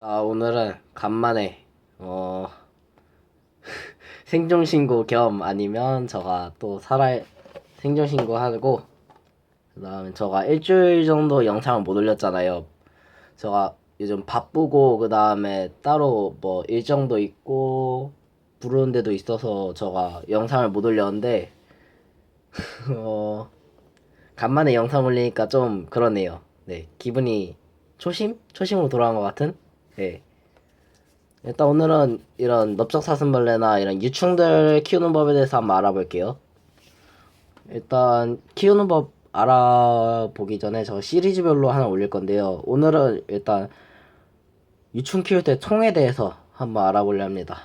오늘은 간만에 생존신고 겸 아니면 저가 또 생존신고 하고 그다음에 저가 일주일 정도 영상을 못 올렸잖아요. 저가 요즘 바쁘고 그다음에 따로 뭐 일정도 있고 부르는 데도 있어서 저가 영상을 못 올렸는데 어 간만에 영상 올리니까 좀 그러네요. 네, 기분이 초심으로 돌아간 것 같은. 네. 일단 오늘은 이런 넓적사슴벌레나 이런 유충들 키우는 법에 대해서 한번 알아볼게요. 일단 키우는 법 알아보기 전에 저 시리즈별로 하나 올릴 건데요. 오늘은 일단 유충 키울 때 총에 대해서 한번 알아보려 합니다.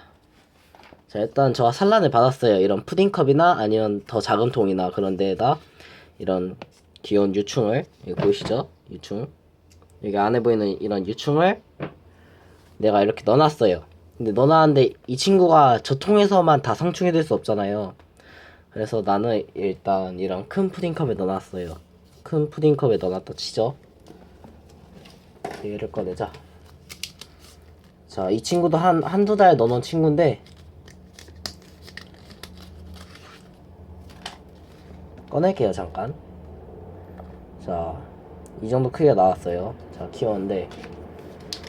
자, 일단 저가 산란을 받았어요. 이런 푸딩컵이나 아니면 더 작은 통이나 그런 데에다 이런 귀여운 유충을, 여기 보이시죠? 유충. 여기 안에 보이는 이런 유충을 내가 이렇게 넣어놨어요. 근데 넣어놨는데 이 친구가 저 통에서만 다 성충이 될 수 없잖아요. 그래서 나는 일단 이런 큰 푸딩컵에 넣어놨어요. 큰 푸딩컵에 넣어놨다 치죠. 얘를 꺼내자. 자, 이 친구도 한두 달 넣어놓은 친구인데 꺼낼게요, 잠깐. 자, 이 정도 크기가 나왔어요. 자, 키웠는데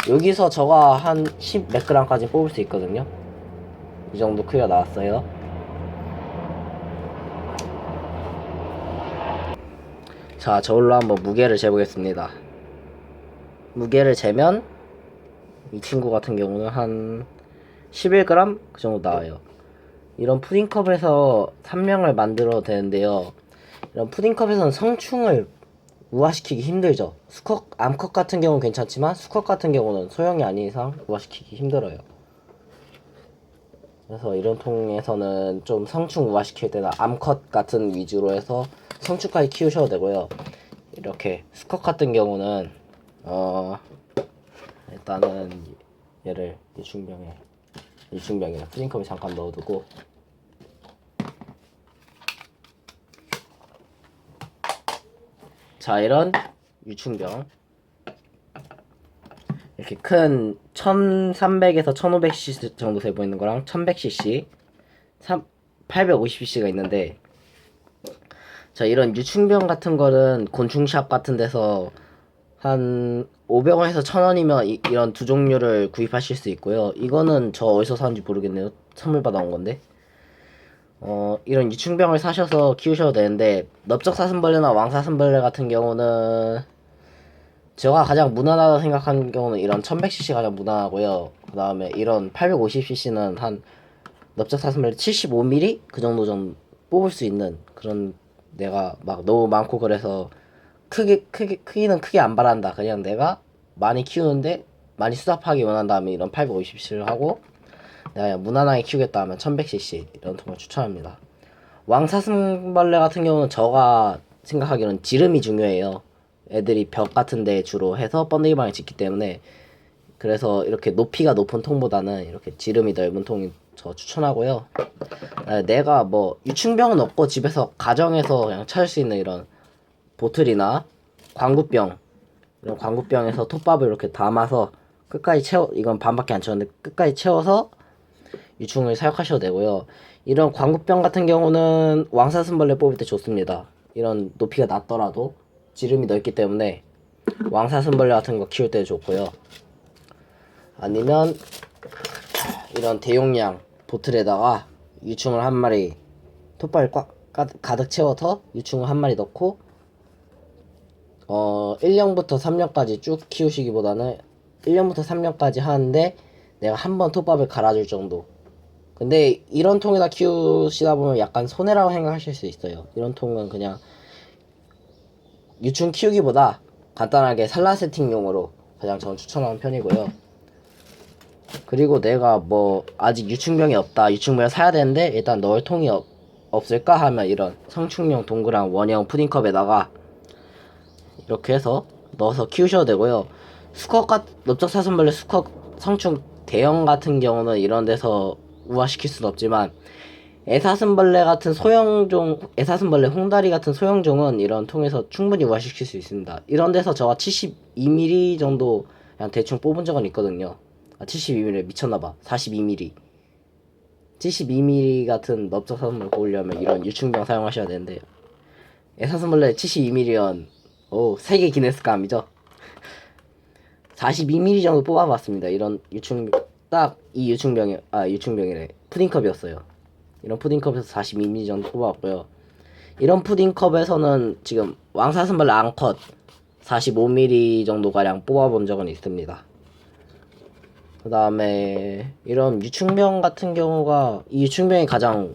여기서 저가 한 10 몇 그램까지 뽑을 수 있거든요. 이 정도 크기가 나왔어요. 자, 저울로 한번 무게를 재보겠습니다. 무게를 재면 이 친구 같은 경우는 한 11g 그 정도 나와요. 이런 푸딩컵에서 3명을 만들어도 되는데요. 이런 푸딩컵에서는 성충을 우화시키기 힘들죠. 암컷 같은 경우는 괜찮지만 수컷 같은 경우는 소형이 아닌 이상 우화시키기 힘들어요. 그래서 이런 통에서는 좀 성충 우화시킬 때는 암컷 같은 위주로 해서 성충까지 키우셔도 되고요. 이렇게 수컷 같은 경우는 일단은 얘를 유충병이나 푸딩컵에 잠깐 넣어두고 자, 이런 유충병 이렇게 큰 1300에서 1500cc 정도 돼 보이는 거랑 1100cc 850cc가 있는데, 자, 이런 유충병 같은 거는 곤충샵 같은 데서 한 500원에서 1000원이면 이런 두 종류를 구입하실 수 있고요. 이거는 저 어디서 사는지 모르겠네요. 선물 받아온 건데. 이런 유충병을 사셔서 키우셔도 되는데, 넓적사슴벌레나 왕사슴벌레 같은 경우는 제가 가장 무난하다고 생각하는 경우는 이런 1100cc 가장 무난하고요. 그 다음에 이런 850cc는 한 넓적사슴벌레 75mm 그 정도 좀 뽑을 수 있는 그런, 내가 막 너무 많고 그래서 크기는 크게 안 바란다. 그냥 내가 많이 키우는데 많이 수납하기 원한다면 이런 850cc를 하고, 내가 그냥 무난하게 키우겠다 하면 1100cc 이런 통을 추천합니다. 왕사슴벌레 같은 경우는 제가 생각하기로는 지름이 중요해요. 애들이 벽 같은 데 주로 해서 번데기방을 짓기 때문에, 그래서 이렇게 높이가 높은 통보다는 이렇게 지름이 넓은 통이 저 추천하고요. 내가 뭐 유충병은 없고 집에서 가정에서 그냥 찾을 수 있는 이런 보틀이나 광구병, 이런 광구병에서 톱밥을 이렇게 담아서 끝까지 이건 반밖에 안 채웠는데 끝까지 채워서 유충을 사육하셔도 되고요. 이런 광구병 같은 경우는 왕사슴벌레 뽑을 때 좋습니다. 이런 높이가 낮더라도 지름이 넓기 때문에 왕사슴벌레 같은 거 키울 때 좋고요. 아니면 이런 대용량 보틀에다가 유충을 한 마리, 톱밥을 가득 채워서 유충을 한 마리 넣고 1년부터 3년까지 쭉 키우시기보다는 1년부터 3년까지 하는데 내가 한 번 톱밥을 갈아줄 정도. 근데 이런 통에다 키우시다 보면 약간 손해라고 생각하실 수 있어요. 이런 통은 그냥 유충 키우기보다 간단하게 산란 세팅용으로 가장 저는 추천하는 편이고요. 그리고 내가 뭐 아직 유충병이 없다, 유충병을 사야 되는데 일단 넣을 통이 없을까 하면 이런 성충용 동그란 원형 푸딩컵에다가 이렇게 해서 넣어서 키우셔도 되고요. 넓적사슴벌레 수컷 성충 대형 같은 경우는 이런 데서 우화시킬 수는 없지만, 애사슴벌레 홍다리 같은 소형종은 이런 통에서 충분히 우화시킬 수 있습니다. 이런 데서 저가 72mm 정도 그냥 대충 뽑은 적은 있거든요. 72mm 미쳤나봐. 42mm 72mm 같은 넓적 사슴벌레 뽑으려면 이런 유충병 사용하셔야 되는데, 사슴벌레 72mm면 세계 기네스감이죠. 42mm 정도 뽑아봤습니다. 이런 딱 이 유충병이래. 푸딩컵이었어요. 이런 푸딩컵에서 42mm 정도 뽑아봤고요. 이런 푸딩컵에서는 지금 왕사슴벌레 앙컷 45mm 정도 가량 뽑아본 적은 있습니다. 그 다음에 이런 유충병 같은 경우가, 이 유충병이 가장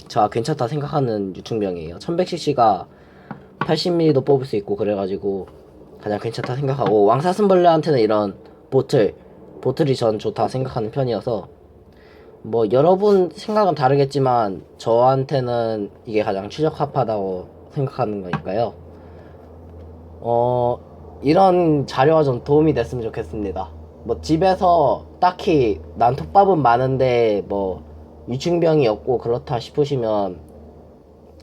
제가 괜찮다 생각하는 유충병이에요. 1100cc가 80mm도 뽑을 수 있고 그래가지고 가장 괜찮다 생각하고, 왕사슴벌레한테는 이런 보틀이 전 좋다 생각하는 편이어서, 뭐 여러분 생각은 다르겠지만 저한테는 이게 가장 최적합하다고 생각하는 거니까요. 이런 자료가 좀 도움이 됐으면 좋겠습니다. 뭐 집에서 딱히 난 톱밥은 많은데 뭐 유충병이 없고 그렇다 싶으시면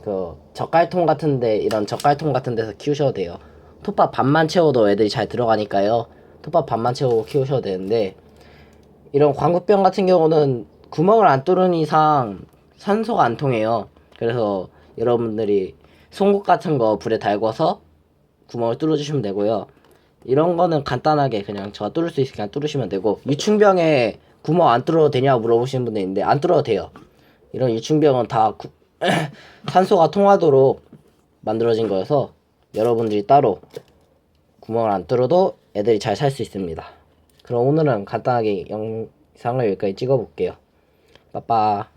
그 젓갈통 같은데, 이런 젓갈통 같은 데서 키우셔도 돼요. 톱밥 반만 채워도 애들이 잘 들어가니까요. 톱밥 반만 채우고 키우셔도 되는데, 이런 광구병 같은 경우는 구멍을 안 뚫은 이상 산소가 안 통해요. 그래서 여러분들이 송곳 같은 거 불에 달궈서 구멍을 뚫어주시면 되고요. 이런 거는 간단하게 그냥 제가 뚫을 수 있으니까 뚫으시면 되고, 유충병에 구멍 안 뚫어도 되냐고 물어보시는 분들 있는데 안 뚫어도 돼요. 이런 유충병은 다 산소가 통하도록 만들어진 거여서 여러분들이 따로 구멍을 안 뚫어도 애들이 잘 살 수 있습니다. 그럼 오늘은 간단하게 영상을 여기까지 찍어볼게요. 빠빠.